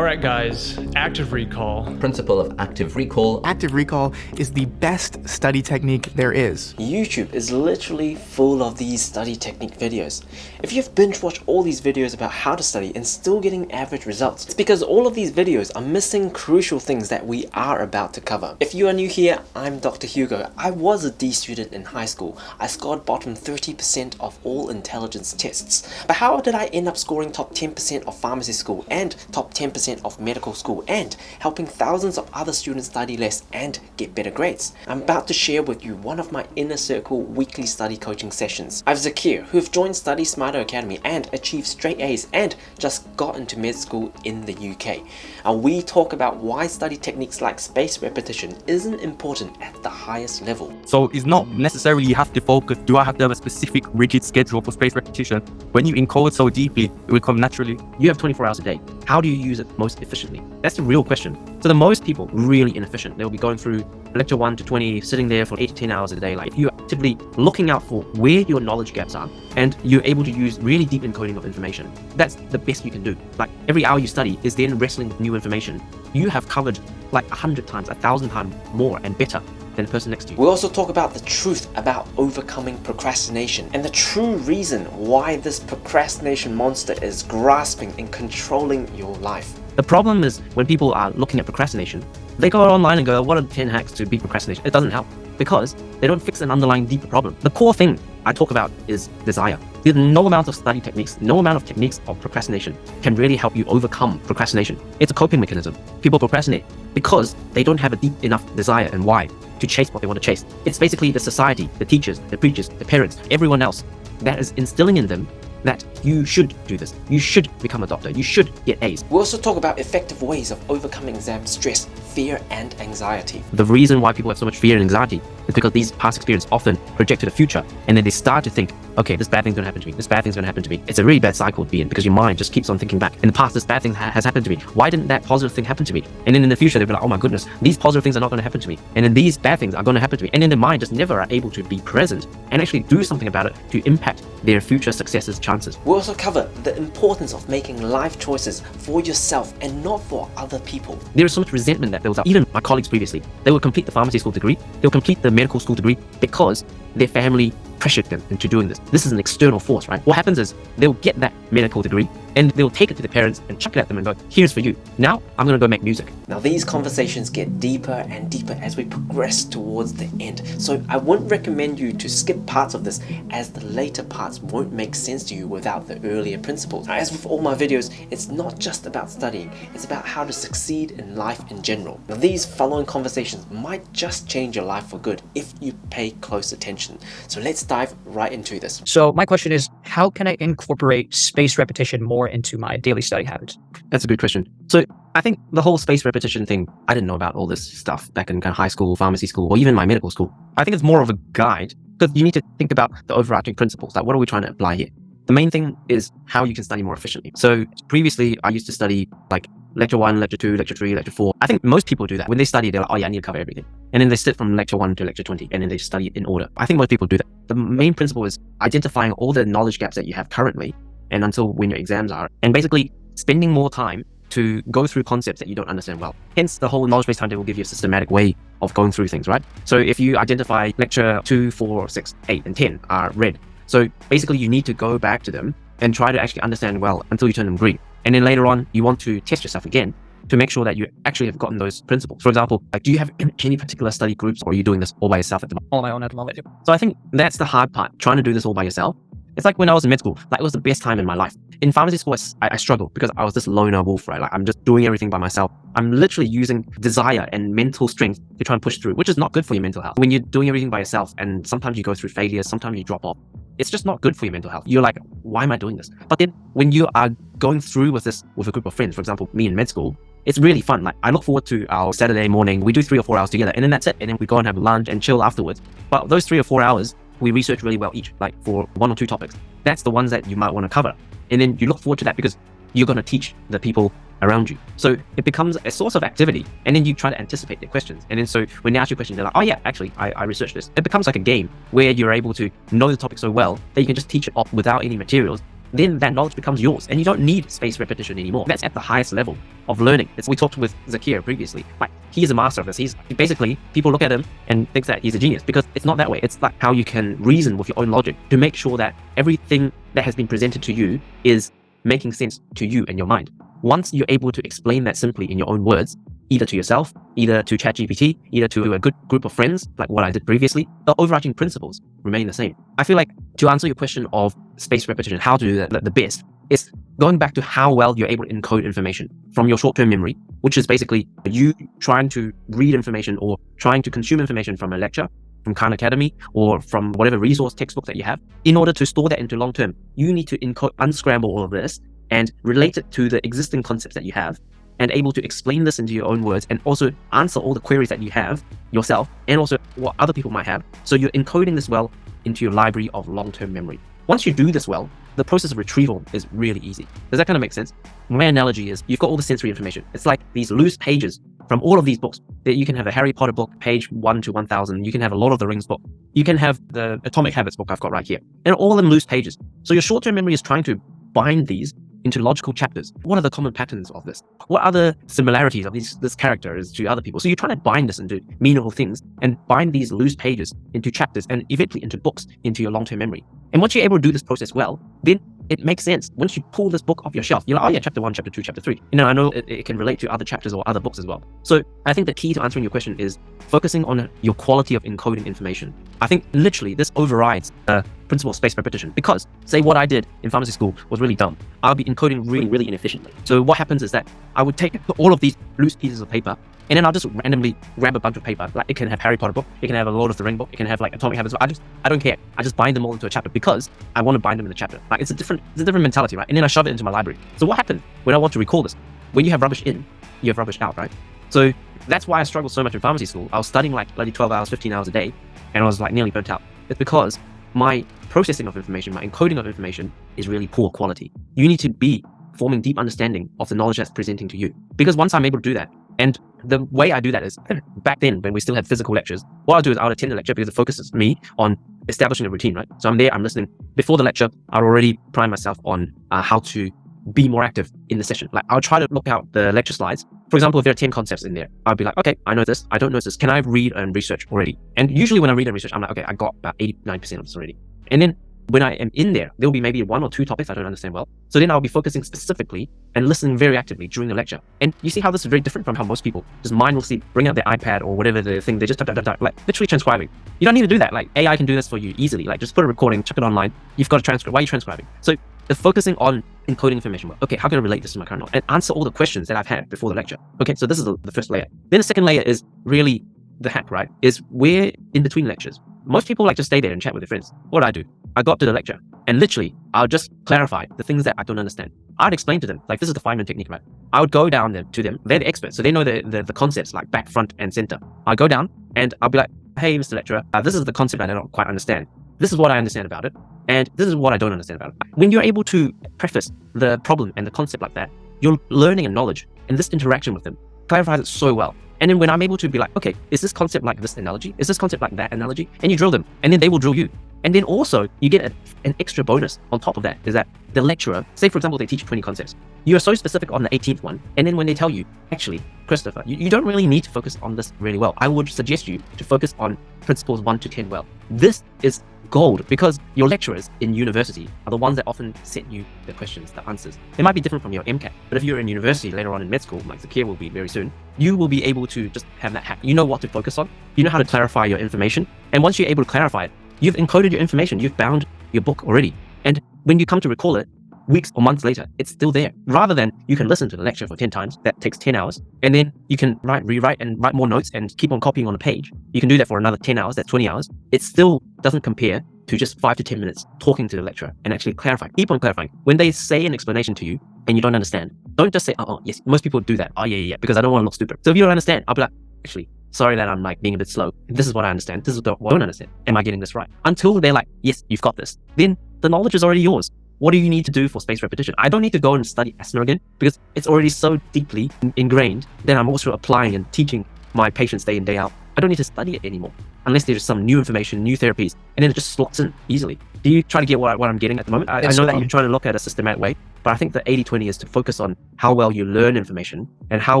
All right, guys, active recall. Principle of active recall. Active recall is the best study technique there is. YouTube is literally full of these study technique videos. If you've binge watched all these videos about how to study and still getting average results, it's because all of these videos are missing crucial things that we are about to cover. If you are new here, I'm Dr. Hugo. I was a D student in high school. I scored bottom 30% of all intelligence tests. But how did I end up scoring top 10% of pharmacy school and top 10% of medical school and helping thousands of other students study less and get better grades? I'm about to share with you one of my inner circle weekly study coaching sessions. I have Zakir, who have joined Study Smarter Academy and achieved straight A's and just got into med school in the UK. And we talk about why study techniques like spaced repetition isn't important at the highest level. So it's not necessarily you have to focus, do I have to have a specific rigid schedule for spaced repetition? When you encode so deeply, it will come naturally. You have 24 hours a day. How do you use it most efficiently? That's the real question. So the most people, really inefficient. They'll be going through lecture 1 to 20, sitting there for 8 to 10 hours a day. Like if you're actively looking out for where your knowledge gaps are and you're able to use really deep encoding of information, that's the best you can do. Like every hour you study is then wrestling with new information. You have covered like 100 times, 1,000 times more and better than the person next to you. We also talk about the truth about overcoming procrastination and the true reason why this procrastination monster is grasping and controlling your life. The problem is when people are looking at procrastination, they go online and go, what are the 10 hacks to beat procrastination? It doesn't help because they don't fix an underlying deeper problem. The core thing I talk about is desire. There's no amount of study techniques, no amount of techniques of procrastination can really help you overcome procrastination. It's a coping mechanism. People procrastinate because they don't have a deep enough desire and why to chase what they want to chase. It's basically the society, the teachers, the preachers, the parents, everyone else that is instilling in them that you should do this. You should become a doctor. You should get A's. We also talk about effective ways of overcoming exam stress, fear, and anxiety. The reason why people have so much fear and anxiety is because these past experiences often project to the future, and then they start to think, okay, this bad thing's going to happen to me. This bad thing's going to happen to me. It's a really bad cycle to be in because your mind just keeps on thinking back. In the past, this bad thing has happened to me. Why didn't that positive thing happen to me? And then in the future, they'll be like, oh my goodness, these positive things are not going to happen to me. And then these bad things are going to happen to me. And then the mind just never are able to be present and actually do something about it to impact their future successes chances. We also cover the importance of making life choices for yourself and not for other people. There is so much resentment that builds up. Even my colleagues previously, they would complete the pharmacy school degree, they'll complete the medical school degree because their family pressured them into doing this. This is an external force, right? What happens is they'll get that medical degree and they'll take it to the parents and chuck it at them and go, here's for you. Now I'm going to go make music. Now these conversations get deeper and deeper as we progress towards the end. So I wouldn't recommend you to skip parts of this as the later parts won't make sense to you without the earlier principles. Now, as with all my videos, it's not just about studying, it's about how to succeed in life in general. Now these following conversations might just change your life for good if you pay close attention. So let's dive right into this. So my question is, how can I incorporate spaced repetition more into my daily study habits? That's a good question. So I think the whole spaced repetition thing, I didn't know about all this stuff back in kind of high school, pharmacy school, or even my medical school. I think it's more of a guide because you need to think about the overarching principles. Like, what are we trying to apply here? The main thing is how you can study more efficiently. So previously I used to study like lecture 1, lecture 2, lecture 3, lecture 4. I think most people do that. When they study, they're like, oh yeah, I need to cover everything. And then they sit from lecture 1 to lecture 20 and then they study it in order. I think most people do that. The main principle is identifying all the knowledge gaps that you have currently and until when your exams are, and basically spending more time to go through concepts that you don't understand well. Hence, the whole knowledge-based timetable will give you a systematic way of going through things, right? So if you identify lecture 2, 4, 6, 8, and 10 are red. So basically you need to go back to them and try to actually understand well until you turn them green. And then later on, you want to test yourself again to make sure that you actually have gotten those principles. For example, like, do you have any particular study groups or are you doing this all by yourself at the moment? All on my own at the moment. So I think that's the hard part, trying to do this all by yourself. It's like when I was in med school, like it was the best time in my life. In pharmacy school, I struggled because I was this loner wolf, right? Like I'm just doing everything by myself. I'm literally using desire and mental strength to try and push through, which is not good for your mental health. When you're doing everything by yourself and sometimes you go through failures, sometimes you drop off, it's just not good for your mental health. You're like, why am I doing this? But then when you are going through with this with a group of friends, for example, me in med school, it's really fun. Like I look forward to our Saturday morning. We do 3 or 4 hours together and then that's it. And then we go and have lunch and chill afterwards. But those 3 or 4 hours, we research really well each, like for 1 or 2 topics. That's the ones that you might want to cover. And then you look forward to that because you're going to teach the people around you. So it becomes a source of activity and then you try to anticipate their questions. And then so when they ask you questions, they're like, oh yeah, actually, I researched this. It becomes like a game where you're able to know the topic so well that you can just teach it off without any materials then that knowledge becomes yours and you don't need spaced repetition anymore. That's at the highest level of learning. We talked with Zakir previously. Like, he is a master of this. He's basically, people look at him and think that he's a genius because it's not that way. It's like how you can reason with your own logic to make sure that everything that has been presented to you is making sense to you and your mind. Once you're able to explain that simply in your own words, either to yourself, either to ChatGPT, either to a good group of friends, like what I did previously, the overarching principles remain the same. I feel like to answer your question of spaced repetition, how to do that the best, is going back to how well you're able to encode information from your short-term memory, which is basically you trying to read information or trying to consume information from a lecture, from Khan Academy, or from whatever resource textbook that you have. In order to store that into long-term, you need to unscramble all of this and relate it to the existing concepts that you have, and able to explain this into your own words and also answer all the queries that you have yourself and also what other people might have. So you're encoding this well into your library of long-term memory. Once you do this well, the process of retrieval is really easy. Does that kind of make sense? My analogy is you've got all the sensory information. It's like these loose pages from all of these books. That you can have a Harry Potter book, page 1 to 1000. You can have a Lord of the Rings book. You can have the Atomic Habits book I've got right here. And all of them loose pages. So your short-term memory is trying to bind these into logical chapters. What are the common patterns of this? What are the similarities of this character to other people? So you're trying to bind this into meaningful things and bind these loose pages into chapters and eventually into books into your long-term memory. And once you're able to do this process well, then it makes sense. Once you pull this book off your shelf, you're like, oh yeah, chapter 1, chapter 2, chapter 3. I know it can relate to other chapters or other books as well. So I think the key to answering your question is focusing on your quality of encoding information. I think literally this overrides the principle of spaced repetition, because say what I did in pharmacy school was really dumb. I'll be encoding really inefficiently. So what happens is that I would take all of these loose pieces of paper and then I'll just randomly grab a bunch of paper. Like, it can have Harry Potter book, it can have a Lord of the Ring book, it can have like Atomic Habits. I don't care. I just bind them all into a chapter because I want to bind them in the chapter. Like, it's a different mentality, right? And then I shove it into my library. So what happened when I want to recall this? When you have rubbish in, you have rubbish out, right? So that's why I struggled so much in pharmacy school. I was studying like bloody 12 hours, 15 hours a day, and I was like nearly burnt out. It's because my processing of information, my encoding of information is really poor quality. You need to be forming deep understanding of the knowledge that's presenting to you. Because once I'm able to do that, and the way I do that is, back then when we still had physical lectures, what I'll do is I'll attend the lecture because it focuses me on establishing a routine, right? So I'm there, I'm listening. Before the lecture, I'll already prime myself on how to be more active in the session. Like, I'll try to look out the lecture slides. For example, if there are 10 concepts in there, I'll be like, okay, I know this, I don't know this. Can I read and research already? And usually when I read and research, I'm like, okay, I got about 89% of this already. And then when I am in there, there'll be maybe 1 or 2 topics I don't understand well. So then I'll be focusing specifically and listening very actively during the lecture. And you see how this is very different from how most people just mindlessly bring out their iPad or whatever the thing, they just type, like literally transcribing. You don't need to do that. Like, AI can do this for you easily. Like, just put a recording, chuck it online. You've got a transcript. Why are you transcribing? So the focusing on encoding information. Well, okay, how can I relate this to my current knowledge? And answer all the questions that I've had before the lecture. Okay, so this is the first layer. Then the second layer is really the hack, right? Is we're in between lectures. Most people like to stay there and chat with their friends. What do I do? I go up to the lecture and literally I'll just clarify the things that I don't understand. I'd explain to them, like, this is the Feynman technique, right? I would go down there to them. They're the experts, so they know the concepts like back, front, and center. I'll go down and I'll be like, hey, Mr. Lecturer, this is the concept I don't quite understand. This is what I understand about it, and this is what I don't understand about it. When you're able to preface the problem and the concept like that, you're learning a knowledge, and this interaction with them clarifies it so well. And then when I'm able to be like, okay, is this concept like this analogy? Is this concept like that analogy? And you drill them, and then they will drill you. And then also, you get an extra bonus on top of that, is that the lecturer, say for example, they teach 20 concepts. You are so specific on the 18th one, and then when they tell you, actually, Christopher, you don't really need to focus on this really well. I would suggest you to focus on principles 1 to 10 well. This is gold, because your lecturers in university are the ones that often set you the questions, the answers. They might be different from your MCAT, but if you're in university later on in med school, like Zakir will be very soon, you will be able to just have that hack. You know what to focus on, you know how to clarify your information, and once you're able to clarify it, you've encoded your information, you've bound your book already. And when you come to recall it, weeks or months later, it's still there. Rather than you can listen to the lecture for 10 times, that takes 10 hours, and then you can rewrite and write more notes and keep on copying on a page. You can do that for another 10 hours, that's 20 hours. It still doesn't compare to just 5 to 10 minutes talking to the lecturer and actually clarifying. Keep on clarifying. When they say an explanation to you and you don't understand, don't just say, oh, yes, most people do that. Oh, yeah, because I don't want to look stupid. So if you don't understand, I'll be like, actually, sorry that I'm like being a bit slow. This is what I understand. This is what I don't understand. Am I getting this right? Until they're like, yes, you've got this. Then the knowledge is already yours. What do you need to do for spaced repetition? I don't need to go and study asthma again because it's already so deeply ingrained that I'm also applying and teaching my patients day in, day out I don't need to study it anymore unless there's some new information, new therapies, and then it just slots in easily. Do you try to get what I'm getting at the moment? I know that you're trying to look at a systematic way, but I think the 80-20 is to focus on how well you learn information and how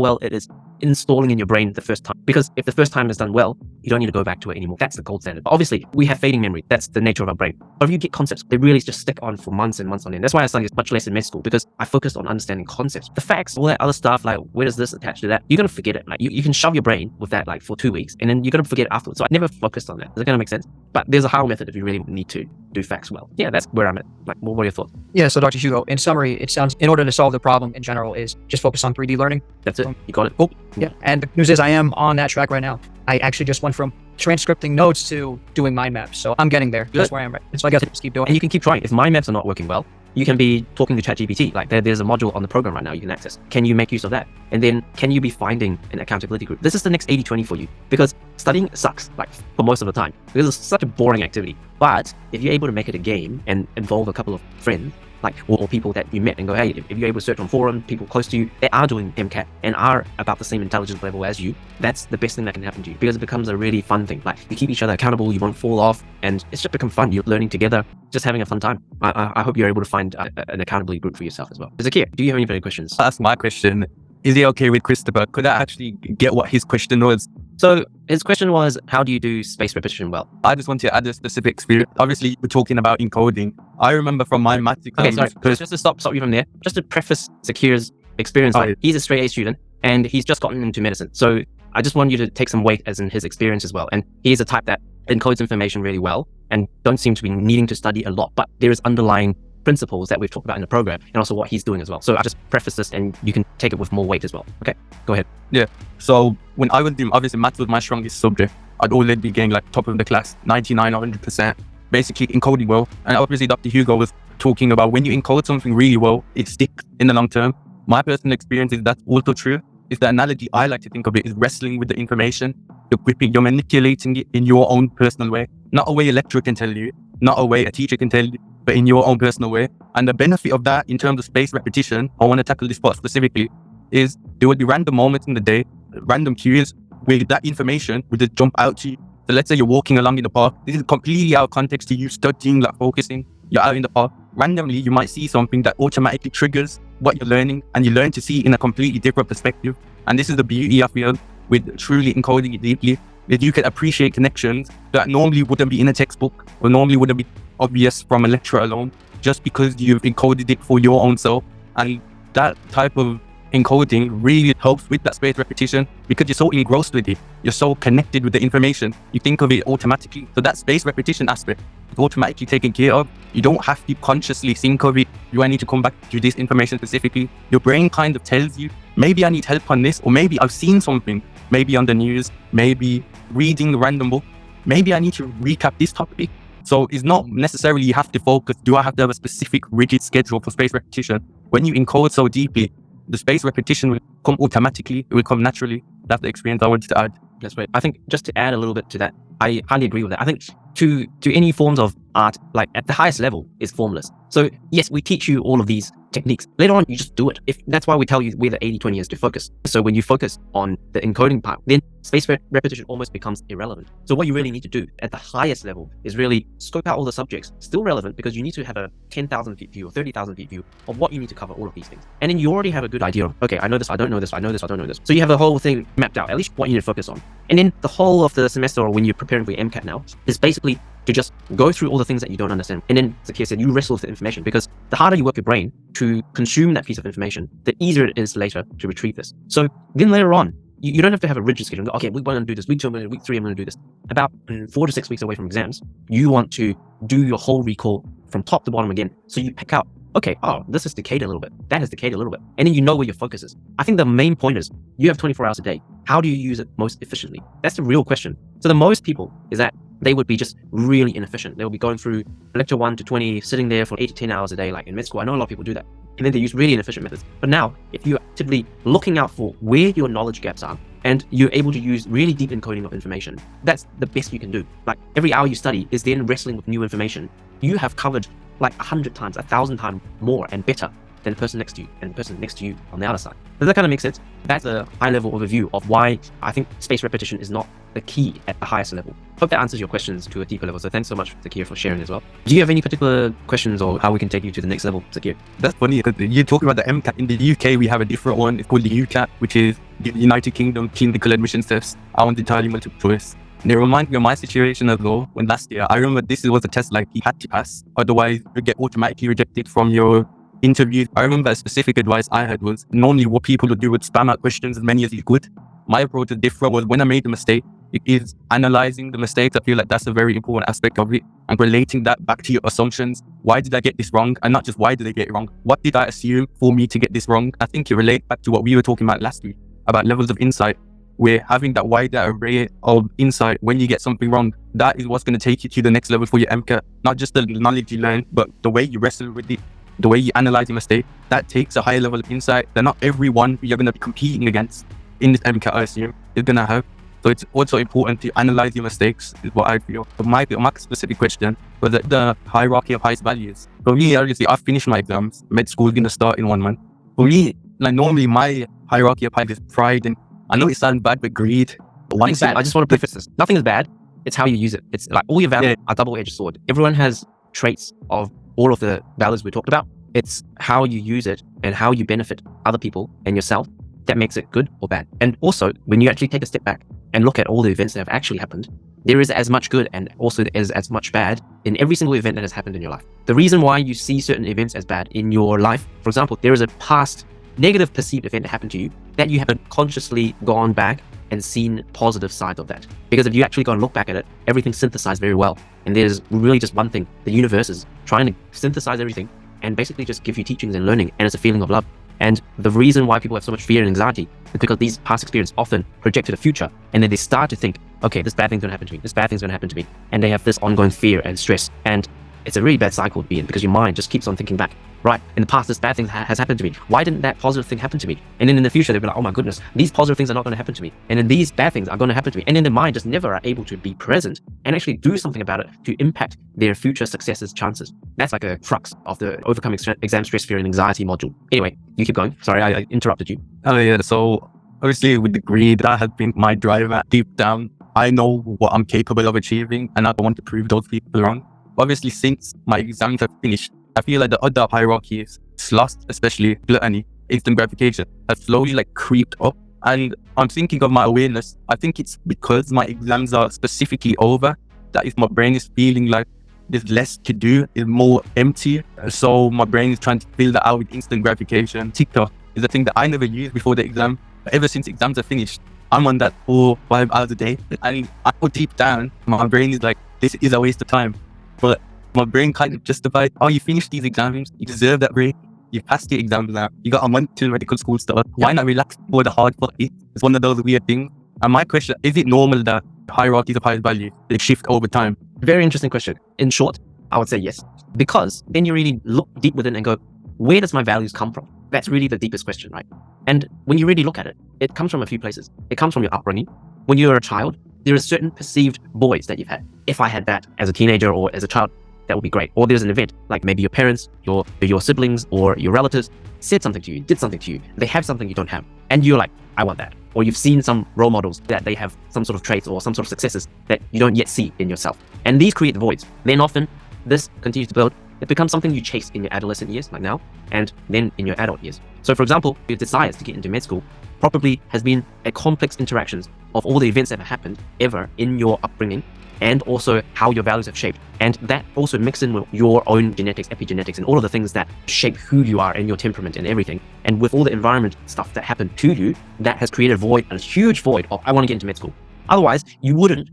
well it is installing in your brain the first time. Because if the first time is done well, you don't need to go back to it anymore. That's the gold standard. But obviously, we have fading memory. That's the nature of our brain. But if you get concepts, they really just stick on for months and months on end. That's why I studied much less in med school, because I focused on understanding concepts. The facts, all that other stuff, like where does this attach to that? You're going to forget it. Like you can shove your brain with that like for 2 weeks and then you're going to forget it afterwards. So I never focused on that. Is that going to make sense? But there's a how method if you really need to do facts well. Yeah, that's where I'm at. Like, what are your thoughts? Yeah, so Dr. Hugo, in summary, it sounds in order to solve the problem in general is just focus on 3D learning. That's it. You got it. Cool. Yeah, and the news is I am on that track right now. I actually just went from transcripting notes to doing mind maps. So I'm getting there. That's where I am right. So I guess just keep doing it. And you can keep trying. If mind maps are not working well, you can be talking to ChatGPT. Like there's a module on the program right now you can access. Can you make use of that? And then can you be finding an accountability group? This is the next 80-20 for you, because studying sucks like for most of the time because it's such a boring activity. But if you're able to make it a game and involve a couple of friends, like or people that you met and go, hey, if you're able to search on forum, people close to you that are doing MCAT and are about the same intelligence level as you, that's the best thing that can happen to you, because it becomes a really fun thing. Like you keep each other accountable, you won't fall off, and it's just become fun. You're learning together, just having a fun time. I hope you're able to find an accountability group for yourself as well. Zakir, do you have any further questions? That's my question. Is it okay with Christopher? Could I actually get what his question was? So his question was, how do you do space repetition well? I just want to add a specific experience. Obviously, we're talking about encoding. I remember from my maths exam. Okay, sorry. Just to stop you from there, just to preface Zakir's experience, like, he's a straight A student and he's just gotten into medicine. So I just want you to take some weight as in his experience as well. And he's a type that encodes information really well and don't seem to be needing to study a lot, but there is underlying principles that we've talked about in the program and also what he's doing as well. So I just preface this and you can take it with more weight as well. Okay, go ahead. Yeah. So when I was doing, obviously maths was my strongest subject. I'd always be getting like top of the class, 99 or 100%, basically encoding well. And obviously Dr. Hugo was talking about when you encode something really well, it sticks in the long term. My personal experience is that's also true. Is the analogy I like to think of it is wrestling with the information. You're gripping, you're manipulating it in your own personal way. Not a way a lecturer can tell you, not a way a teacher can tell you, but in your own personal way. And the benefit of that in terms of space repetition, I want to tackle this part specifically, is there will be random moments in the day, random cues where that information will just jump out to you. So let's say you're walking along in the park. This is completely out of context to you studying, like focusing. You're out in the park. Randomly, you might see something that automatically triggers what you're learning, and you learn to see it in a completely different perspective. And this is the beauty I feel with truly encoding it deeply, that you can appreciate connections that normally wouldn't be in a textbook or normally wouldn't be obvious from a lecture alone, just because you've encoded it for your own self. And that type of encoding really helps with that space repetition because you're so engrossed with it, you're so connected with the information, you think of it automatically. So that space repetition aspect is automatically taken care of. You don't have to consciously think of it. Do I need to come back to this information specifically? Your brain kind of tells you, maybe I need help on this, or maybe I've seen something, maybe on the news, maybe reading a random book, maybe I need to recap this topic. So it's not necessarily you have to focus, do I have to have a specific rigid schedule for space repetition? When you encode so deeply, the space repetition will come automatically, it will come naturally. That's the experience I wanted to add. That's right. I think just to add a little bit to that, I highly agree with that. I think to any forms of art, like at the highest level, is formless. So yes, we teach you all of these techniques. Later on, you just do it. That's why we tell you where the 80-20 is to focus. So when you focus on the encoding part, then space repetition almost becomes irrelevant. So what you really need to do at the highest level is really scope out all the subjects, still relevant because you need to have a 10,000 feet view or 30,000 feet view of what you need to cover all of these things. And then you already have a good idea of, okay, I know this, I don't know this, I know this, I don't know this. So you have the whole thing mapped out, at least what you need to focus on. And then the whole of the semester, or when you're preparing for your MCAT now, is basically to just go through all the things that you don't understand. And then, Zakir said, you wrestle with the information, because the harder you work your brain to consume that piece of information, the easier it is later to retrieve this. So then later on, you don't have to have a rigid schedule. Go, okay, week 1 I'm going to do this, week 2 I'm going to do, week 3 I'm going to do this. About 4 to 6 weeks away from exams, you want to do your whole recall from top to bottom again. So you pick out, okay, oh, this has decayed a little bit, that has decayed a little bit. And then you know where your focus is. I think the main point is, you have 24 hours a day. How do you use it most efficiently? That's the real question. So the most people is that they would be just really inefficient. They will be going through lecture 1 to 20, sitting there for 8 to 10 hours a day, like in med school. I know a lot of people do that. And then they use really inefficient methods. But now, if you're actively looking out for where your knowledge gaps are, and you're able to use really deep encoding of information, that's the best you can do. Like every hour you study is then wrestling with new information. You have covered like 100 times, 1,000 times more and better then the person next to you, and the person next to you on the other side. Does that kind of make sense? That's a high level overview of why I think spaced repetition is not the key at the highest level. Hope that answers your questions to a deeper level. So thanks so much, Zakir, for sharing as well. Do you have any particular questions or how we can take you to the next level, Zakir? That's funny because you're talking about the MCAT. In the UK, we have a different one. It's called the UCAT, which is the United Kingdom Clinical Admission Test. I want entirely multiple choice. And it reminds me of my situation as well. When last year, I remember this was a test like you had to pass, otherwise you get automatically rejected from your interview. I remember a specific advice I had was normally what people would do would spam out questions as many as you could. My approach is different. Was when I made a mistake, it is analyzing the mistakes. I feel like that's a very important aspect of it and relating that back to your assumptions. Why did I get this wrong? And not just why did I get it wrong? What did I assume for me to get this wrong? I think it relates back to what we were talking about last week about levels of insight. Where having that wider array of insight when you get something wrong, that is what's going to take you to the next level for your MCAT. Not just the knowledge you learn, but the way you wrestle with it, the way you analyze your mistake. That takes a higher level of insight that not everyone you're going to be competing against in this MCAT, I assume, is going to have. So it's also important to analyze your mistakes, is what I feel. But my specific question was the hierarchy of highest values. For me, obviously, I've finished my exams. Med school is going to start in 1 month. For me, like normally my hierarchy of highest is pride, and I know it sounds bad, but greed. Nothing's bad. I just want to preface this. Nothing is bad. It's how you use it. It's like all your values are double-edged sword. Everyone has traits of all of the values we talked about. It's how you use it and how you benefit other people and yourself that makes it good or bad. And also, when you actually take a step back and look at all the events that have actually happened, there is as much good and also there is as much bad in every single event that has happened in your life. The reason why you see certain events as bad in your life, for example, there is a past negative perceived event that happened to you that you haven't consciously gone back and seen positive sides of that. Because if you actually go and look back at it, everything's synthesized very well. And there's really just one thing. The universe is trying to synthesize everything and basically just give you teachings and learning, and it's a feeling of love. And the reason why people have so much fear and anxiety is because these past experiences often project to the future, and then they start to think, okay, this bad thing's gonna happen to me, this bad thing's gonna happen to me. And they have this ongoing fear and stress. And it's a really bad cycle to be in because your mind just keeps on thinking back. Right, in the past, this bad thing has happened to me. Why didn't that positive thing happen to me? And then in the future, they'll be like, oh my goodness, these positive things are not going to happen to me. And then these bad things are going to happen to me. And then the mind just never are able to be present and actually do something about it to impact their future successes chances. That's like a crux of the overcoming exam stress, fear, and anxiety module. Anyway, you keep going. Sorry, I interrupted you. Oh yeah, so obviously with the greed, that has been my driver. Deep down, I know what I'm capable of achieving and I don't want to prove those people wrong. Obviously, since my exams have finished, I feel like the other hierarchies, lust, especially gluttony, instant gratification, has slowly like creeped up. And I'm thinking of my awareness. I think it's because my exams are specifically over that if my brain is feeling like there's less to do, it's more empty. So my brain is trying to fill that out with instant gratification. TikTok is a thing that I never used before the exam. But ever since exams are finished, I'm on that 4-5 hours a day. And I go deep down, my brain is like, this is a waste of time. But my brain kind of justified, oh, you finished these exams, you deserve that break, you passed your exams now, you got a month till medical school start. Why not relax before the hard part? It's one of those weird things. And my question, is it normal that hierarchies of highest value, they shift over time? Very interesting question. In short, I would say yes. Because then you really look deep within and go, where does my values come from? That's really the deepest question, right? And when you really look at it, it comes from a few places. It comes from your upbringing. When you were a child, there are certain perceived voids that you've had. If I had that as a teenager or as a child, that would be great. Or there's an event, like maybe your parents, your siblings, or your relatives said something to you, did something to you. They have something you don't have. And you're like, I want that. Or you've seen some role models that they have some sort of traits or some sort of successes that you don't yet see in yourself. And these create voids. Then often, this continues to build. It becomes something you chase in your adolescent years, like now, and then in your adult years. So for example, your desires to get into med school probably has been a complex interactions of all the events that have happened ever in your upbringing, and also how your values have shaped. And that also mixed in with your own genetics, epigenetics, and all of the things that shape who you are and your temperament and everything. And with all the environment stuff that happened to you, that has created a void, a huge void of, I want to get into med school. Otherwise, you wouldn't,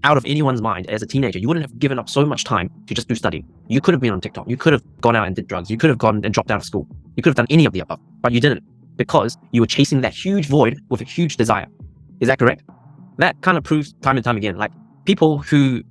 out of anyone's mind as a teenager, you wouldn't have given up so much time to just do studying. You could have been on TikTok. You could have gone out and did drugs. You could have gone and dropped out of school. You could have done any of the above, but you didn't, because you were chasing that huge void with a huge desire. Is that correct? That kind of proves time and time again, like, people who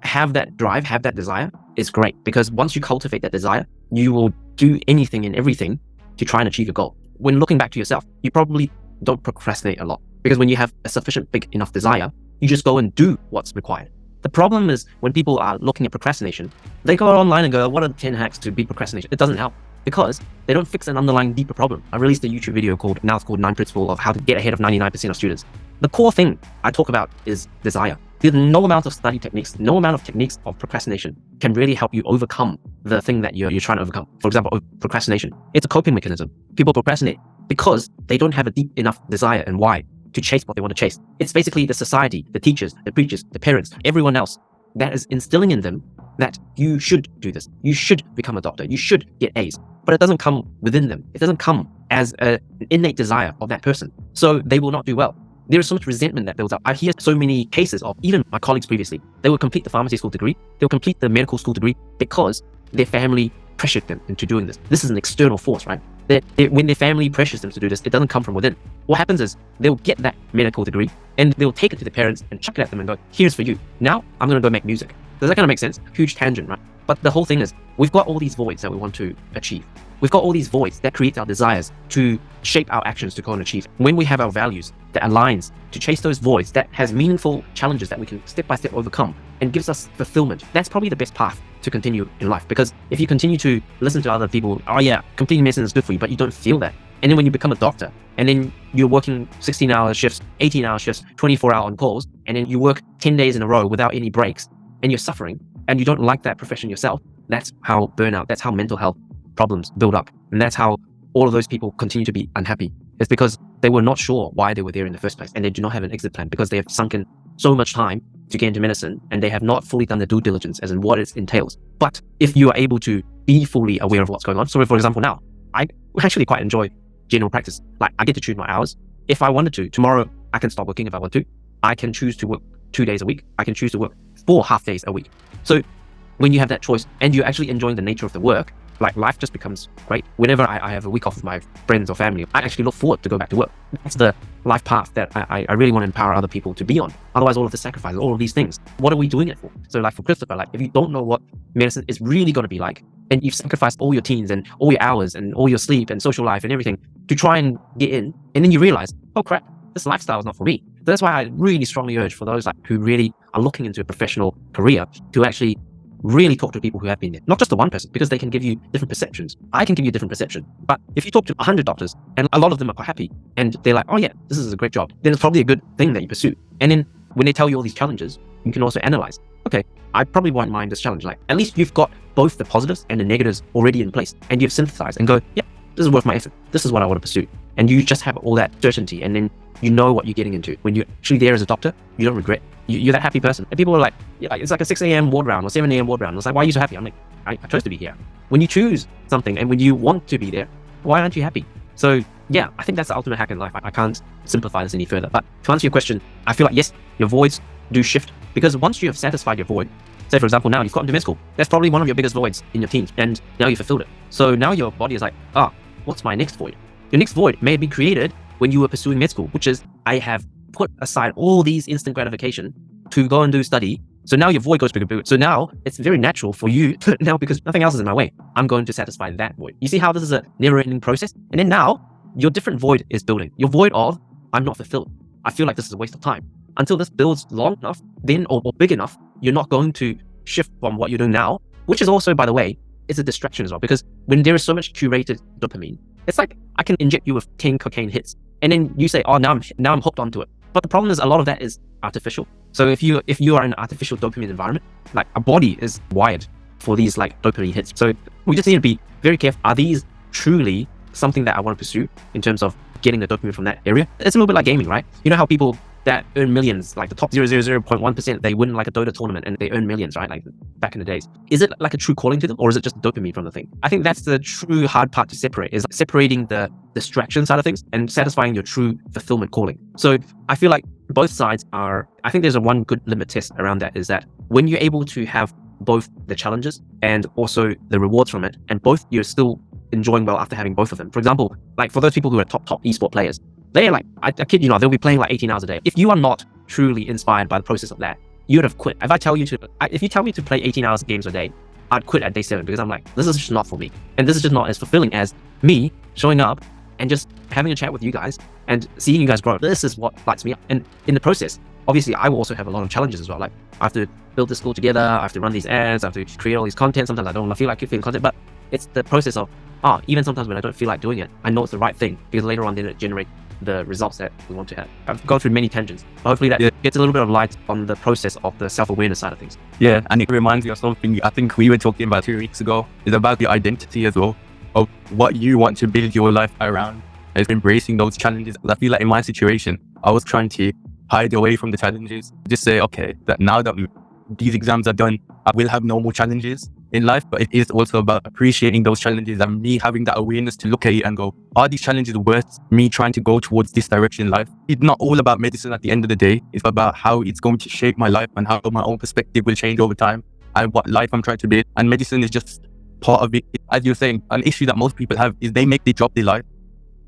have that drive, have that desire, is great, because once you cultivate that desire, you will do anything and everything to try and achieve your goal. When looking back to yourself, you probably don't procrastinate a lot, because when you have a sufficient big enough desire, you just go and do what's required. The problem is when people are looking at procrastination, they go online and go, what are the 10 hacks to beat procrastination? It doesn't help. because they don't fix an underlying deeper problem. I released a YouTube video called 9 Principles of How to Get Ahead of 99% of Students. The core thing I talk about is desire. There's no amount of study techniques, no amount of techniques of procrastination can really help you overcome the thing that you're trying to overcome. For example, procrastination. It's a coping mechanism. People procrastinate because they don't have a deep enough desire and why to chase what they want to chase. It's basically the society, the teachers, the preachers, the parents, everyone else that is instilling in them that you should do this. You should become a doctor. You should get A's. But it doesn't come within them. It doesn't come as an innate desire of that person. So they will not do well. There is so much resentment that builds up. I hear so many cases of even my colleagues previously. They will complete the pharmacy school degree. They'll complete the medical school degree because their family pressured them into doing this. This is an external force, right? When their family pressures them to do this, it doesn't come from within. What happens is they'll get that medical degree and they'll take it to their parents and chuck it at them and go, here's for you. Now I'm going to go make music. Does that kind of make sense? Huge tangent, right? But the whole thing is we've got all these voids that we want to achieve. We've got all these voids that create our desires to shape our actions to go and achieve. When we have our values that aligns to chase those voids, that has meaningful challenges that we can step by step overcome and gives us fulfillment, that's probably the best path to continue in life. Because if you continue to listen to other people, oh yeah, completing medicine is good for you, but you don't feel that. And then when you become a doctor, and then you're working 16-hour shifts, 18-hour shifts, 24-hour on calls, and then you work 10 days in a row without any breaks, and you're suffering, and you don't like that profession yourself, that's how burnout, that's how mental health problems build up. And that's how all of those people continue to be unhappy. It's because they were not sure why they were there in the first place, and they do not have an exit plan because they have sunk in so much time to get into medicine and they have not fully done the due diligence as in what it entails. But if you are able to be fully aware of what's going on, so for example now, I actually quite enjoy general practice. Like I get to choose my hours. If I wanted to, tomorrow I can stop working if I want to. I can choose to work 2 days a week. I can choose to work 4 half days a week. So when you have that choice and you're actually enjoying the nature of the work, like life just becomes great. Whenever I have a week off with my friends or family, I actually look forward to go back to work. That's the life path that I really want to empower other people to be on. Otherwise, all of the sacrifices, all of these things, what are we doing it for? So like for Christopher, like if you don't know what medicine is really going to be like, and you've sacrificed all your teens and all your hours and all your sleep and social life and everything to try and get in, and then you realize, oh crap, this lifestyle is not for me. So that's why I really strongly urge for those like who really are looking into a professional career to actually really talk to people who have been there. Not just the one person, because they can give you different perceptions. I can give you a different perception. But if you talk to 100 doctors and a lot of them are quite happy and they're like, oh yeah, this is a great job, then it's probably a good thing that you pursue. And then when they tell you all these challenges, you can also analyze, okay, I probably won't mind this challenge. Like at least you've got both the positives and the negatives already in place and you've synthesized and go, yeah, this is worth my effort. This is what I want to pursue. And you just have all that certainty and then you know what you're getting into. When you're actually there as a doctor, you don't regret. You're that happy person. And people are like, yeah, it's like a 6 a.m. ward round or 7 a.m. ward round. It's like, why are you so happy? I'm like, I chose to be here. When you choose something and when you want to be there, why aren't you happy? So yeah, I think that's the ultimate hack in life. I can't simplify this any further. But to answer your question, I feel like yes, your voids do shift because once you have satisfied your void, say for example, now you've gotten to med school, that's probably one of your biggest voids in your teens and now you fulfilled it. So now your body is like, what's my next void? Your next void may have been created when you were pursuing med school, which is I have put aside all these instant gratification to go and do study. So now your void goes to boot. So now it's very natural for you now because nothing else is in my way. I'm going to satisfy that void. You see how this is a never ending process? And then now your different void is building. Your void of I'm not fulfilled. I feel like this is a waste of time. Until this builds long enough, then or big enough, you're not going to shift from what you're doing now, which is also, by the way, it's a distraction as well. Because when there is so much curated dopamine, it's like I can inject you with 10 cocaine hits. And then you say, oh, now I'm hooked onto it. But the problem is a lot of that is artificial. So if you are in an artificial dopamine environment, like our body is wired for these like dopamine hits. So we just need to be very careful. Are these truly something that I want to pursue in terms of getting the dopamine from that area? It's a little bit like gaming, right? You know how people that earn millions, like the top 0.1%, they win like a Dota tournament and they earn millions, right? Like back in the days. Is it like a true calling to them or is it just dopamine from the thing? I think that's the true hard part to separate, is separating the distraction side of things and satisfying your true fulfillment calling. So I feel like both sides are, I think there's a one good limit test around that, is that when you're able to have both the challenges and also the rewards from it, and both you're still enjoying well after having both of them. For example, like for those people who are top esport players, they're like, I kid you not, they'll be playing like 18 hours a day. If you are not truly inspired by the process of that, you would have quit. If you tell me to play 18 hours games a day, I'd quit at day 7 because I'm like, this is just not for me. And this is just not as fulfilling as me showing up and just having a chat with you guys and seeing you guys grow. This is what lights me up. And in the process, obviously, I will also have a lot of challenges as well. Like I have to build this school together, I have to run these ads, I have to create all these content. Sometimes I don't feel like creating content, but it's the process of, even sometimes when I don't feel like doing it, I know it's the right thing because later on then it generates the results that we want to have. I've gone through many tangents, but hopefully that gets a little bit of light on the process of the self-awareness side of things. Yeah, and it reminds me of something I think we were talking about 2 weeks ago. It's about the identity as well, of what you want to build your life around. It's embracing those challenges. I feel like in my situation, I was trying to hide away from the challenges. Just say, okay, that now that these exams are done, I will have no more challenges in life. But it is also about appreciating those challenges and me having that awareness to look at it and go, are these challenges worth me trying to go towards this direction in life? It's not all about medicine at the end of the day. It's about how it's going to shape my life and how my own perspective will change over time and what life I'm trying to build. And medicine is just part of it. As you're saying, an issue that most people have is they make their job their life.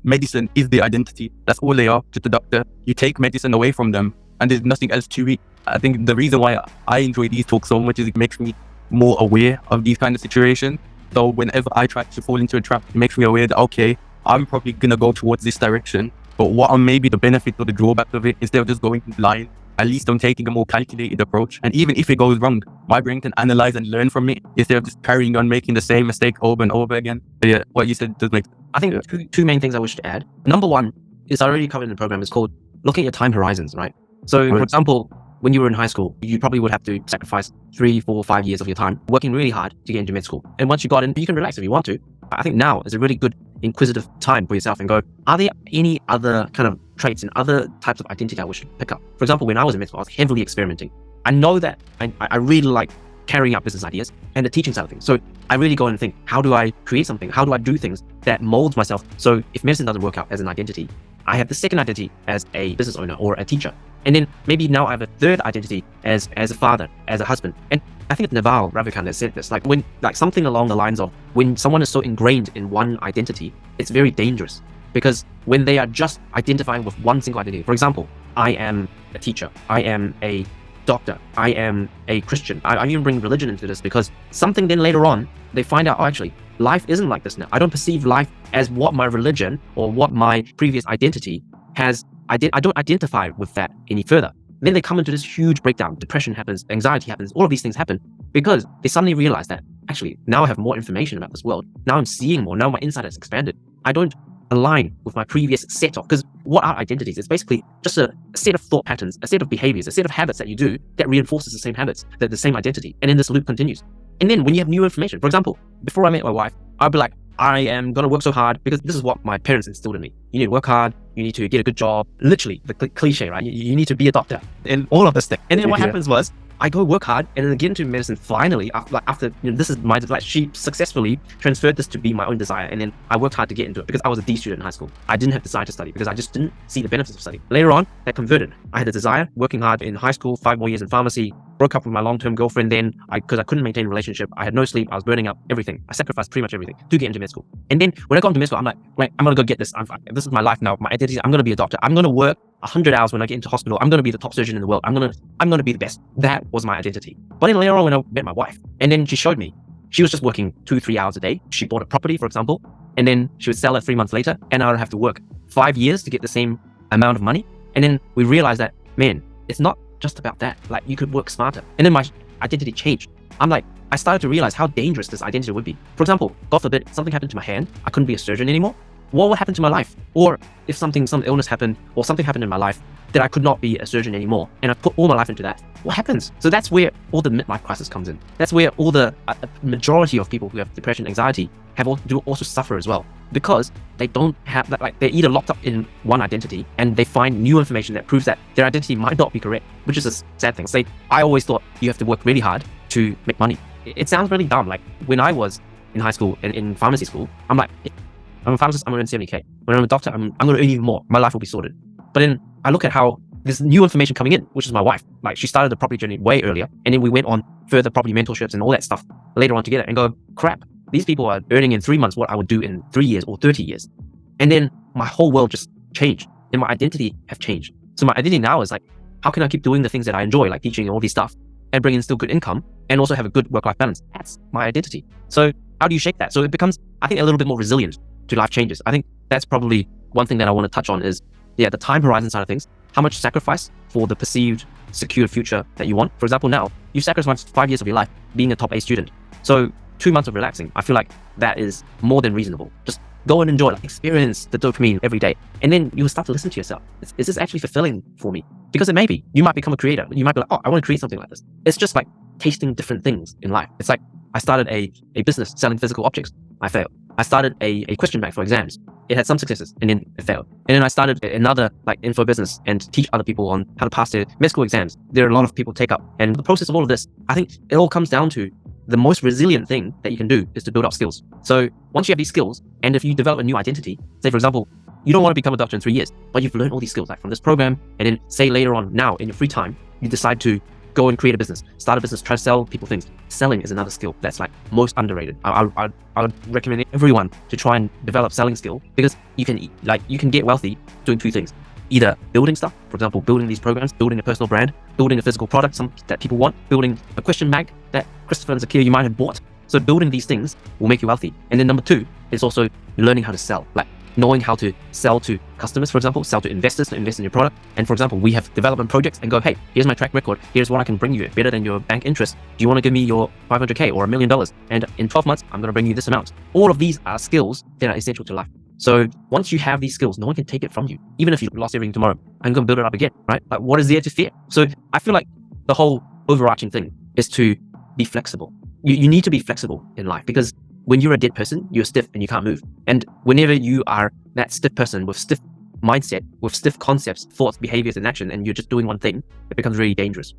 Medicine is their identity. That's all they are, just a doctor. You take medicine away from them and there's nothing else to it. I think the reason why I enjoy these talks so much is it makes me more aware of these kind of situations. So whenever I try to fall into a trap, it makes me aware that, okay, I'm probably going to go towards this direction. But what are maybe the benefits or the drawbacks of it, instead of just going blind, at least I'm taking a more calculated approach. And even if it goes wrong, my brain can analyze and learn from it instead of just carrying on making the same mistake over and over again. But yeah, what you said does make sense. I think two main things I wish to add. Number one is I already covered in the program. It's called looking at time horizons, right? So for example, when you were in high school, you probably would have to sacrifice 3, 4, 5 years of your time working really hard to get into med school. And once you got in, you can relax if you want to. I think now is a really good inquisitive time for yourself and go, are there any other kind of traits and other types of identity I wish to pick up? For example, when I was in med school, I was heavily experimenting. I know that I really like carrying out business ideas and the teaching side of things. So I really go and think, how do I create something? How do I do things that molds myself? So if medicine doesn't work out as an identity, I have the second identity as a business owner or a teacher. And then maybe now I have a third identity as a father, as a husband. And I think it's Naval Ravikant that said this, when something along the lines of when someone is so ingrained in one identity, it's very dangerous because when they are just identifying with one single identity, for example, I am a teacher, I am a doctor, I am a Christian. I even bring religion into this because something then later on, they find out, actually, life isn't like this now. I don't perceive life as what my religion or what my previous identity has. I don't identify with that any further. Then they come into this huge breakdown. Depression happens, anxiety happens, all of these things happen because they suddenly realize that, actually, now I have more information about this world. Now I'm seeing more. Now my insight has expanded. I don't align with my previous set of, because what are identities? It's basically just a set of thought patterns, a set of behaviors, a set of habits that you do that reinforces the same habits, the same identity. And then this loop continues. And then when you have new information, for example, before I met my wife, I'd be like, I am going to work so hard because this is what my parents instilled in me. You need to work hard. You need to get a good job. Literally, the cliche, right? You need to be a doctor and all of this stuff. And then what happens was I go work hard and then get into medicine finally after this is my, she successfully transferred this to be my own desire. And then I worked hard to get into it because I was a D student in high school. I didn't have desire to study because I just didn't see the benefits of study. Later on, that converted. I had the desire, working hard in high school, 5 more years in pharmacy, broke up with my long-term girlfriend then because I couldn't maintain a relationship. I had no sleep. I was burning out everything. I sacrificed pretty much everything to get into med school. And then when I got into med school, I'm like, right, I'm going to go get this. This is my life now. My identity, I'm going to be a doctor. I'm going to work 100 hours when I get into hospital. I'm going to be the top surgeon in the world. I'm going to be the best. That was my identity. But then later on when I met my wife, and then she showed me, she was just working 2-3 hours a day. She bought a property, for example, and then she would sell it 3 months later, and I would have to work 5 years to get the same amount of money. And then we realized that, man, it's not just about that. Like, you could work smarter. And then my identity changed. I started to realize how dangerous this identity would be. For example, God forbid, something happened to my hand. I couldn't be a surgeon anymore. What would happen to my life? Or if some illness happened or something happened in my life that I could not be a surgeon anymore, and I put all my life into that, what happens? So that's where all the midlife crisis comes in. That's where all the majority of people who have depression, anxiety do also suffer as well, because they don't have that, they're either locked up in one identity and they find new information that proves that their identity might not be correct, which is a sad thing. Say, I always thought you have to work really hard to make money. It sounds really dumb. Like when I was in high school and in pharmacy school, I'm like, I'm a pharmacist, I'm going to earn 70K. When I'm a doctor, I'm going to earn even more. My life will be sorted. But then I look at how there's new information coming in, which is my wife. Like, she started the property journey way earlier, and then we went on further property mentorships and all that stuff later on together and go, crap, these people are earning in 3 months what I would do in 3 years or 30 years. And then my whole world just changed and my identity have changed. So my identity now is like, how can I keep doing the things that I enjoy, like teaching and all these stuff, and bring in still good income and also have a good work-life balance? That's my identity. So how do you shake that? So it becomes, I think, a little bit more resilient to life changes. I think that's probably one thing that I want to touch on is, the time horizon side of things. How much sacrifice for the perceived secure future that you want? For example, now you've sacrificed 5 years of your life being a top A student. So 2 months of relaxing, I feel like that is more than reasonable. Just go and enjoy, like experience the dopamine every day. And then you'll start to listen to yourself. Is this actually fulfilling for me? Because it may be. You might become a creator. You might be like, oh, I want to create something like this. It's just like tasting different things in life. It's like I started a business selling physical objects. I failed. I started a question bank for exams. It had some successes and then it failed. And then I started another like info business and teach other people on how to pass their med school exams. There are a lot of people take up. And the process of all of this, I think it all comes down to the most resilient thing that you can do is to build up skills. So once you have these skills, and if you develop a new identity, say for example, you don't want to become a doctor in 3 years, but you've learned all these skills like from this program, and then say later on now in your free time, you decide to go and create a business, start a business, try to sell people things. Selling is another skill that's like most underrated. I would recommend everyone to try and develop selling skill because you can get wealthy doing 2 things. Either building stuff, for example, building these programs, building a personal brand, building a physical product that people want, building a question bank that Christopher and Zakir you might have bought. So building these things will make you wealthy. And then number 2 is also learning how to sell, like knowing how to sell to customers, for example, sell to investors to invest in your product. And for example, we have development projects and go, hey, here's my track record. Here's what I can bring you better than your bank interest. Do you want to give me your $500K or $1 million? And in 12 months, I'm going to bring you this amount. All of these are skills that are essential to life. So once you have these skills, no one can take it from you. Even if you lost everything tomorrow, I'm going to build it up again, right? Like what is there to fear? So I feel like the whole overarching thing is to be flexible. You need to be flexible in life because when you're a dead person, you're stiff and you can't move. And whenever you are that stiff person with stiff mindset, with stiff concepts, thoughts, behaviors, and action, and you're just doing one thing, it becomes really dangerous.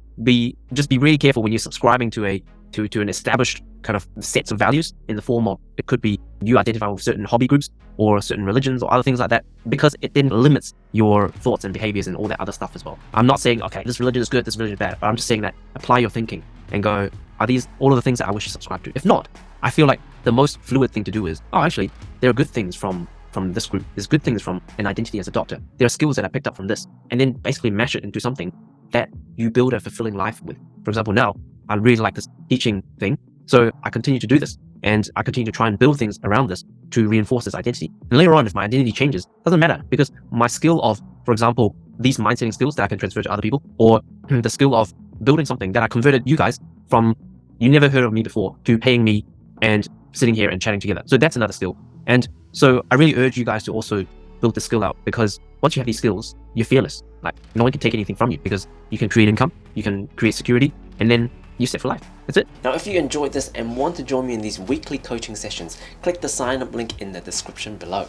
Just be really careful when you're subscribing to an established kind of sets of values in the form of, it could be you identify with certain hobby groups or certain religions or other things like that, because it then limits your thoughts and behaviors and all that other stuff as well. I'm not saying, okay, this religion is good, this religion is bad, but I'm just saying that apply your thinking and go, are these all of the things that I wish to subscribe to? If not, I feel like the most fluid thing to do is, oh, actually, there are good things from this group. There's good things from an identity as a doctor. There are skills that I picked up from this, and then basically mash it into something that you build a fulfilling life with. For example, now I really like this teaching thing, so I continue to do this, and I continue to try and build things around this to reinforce this identity. And later on, if my identity changes, doesn't matter, because my skill of, for example, these mindsetting skills that I can transfer to other people, or the skill of building something that I converted you guys from you never heard of me before to paying me and sitting here and chatting together. So that's another skill. And so I really urge you guys to also build the skill out, because once you have these skills, you're fearless. Like no one can take anything from you because you can create income, you can create security, and then you're set for life. That's it. Now, if you enjoyed this and want to join me in these weekly coaching sessions, click the sign up link in the description below.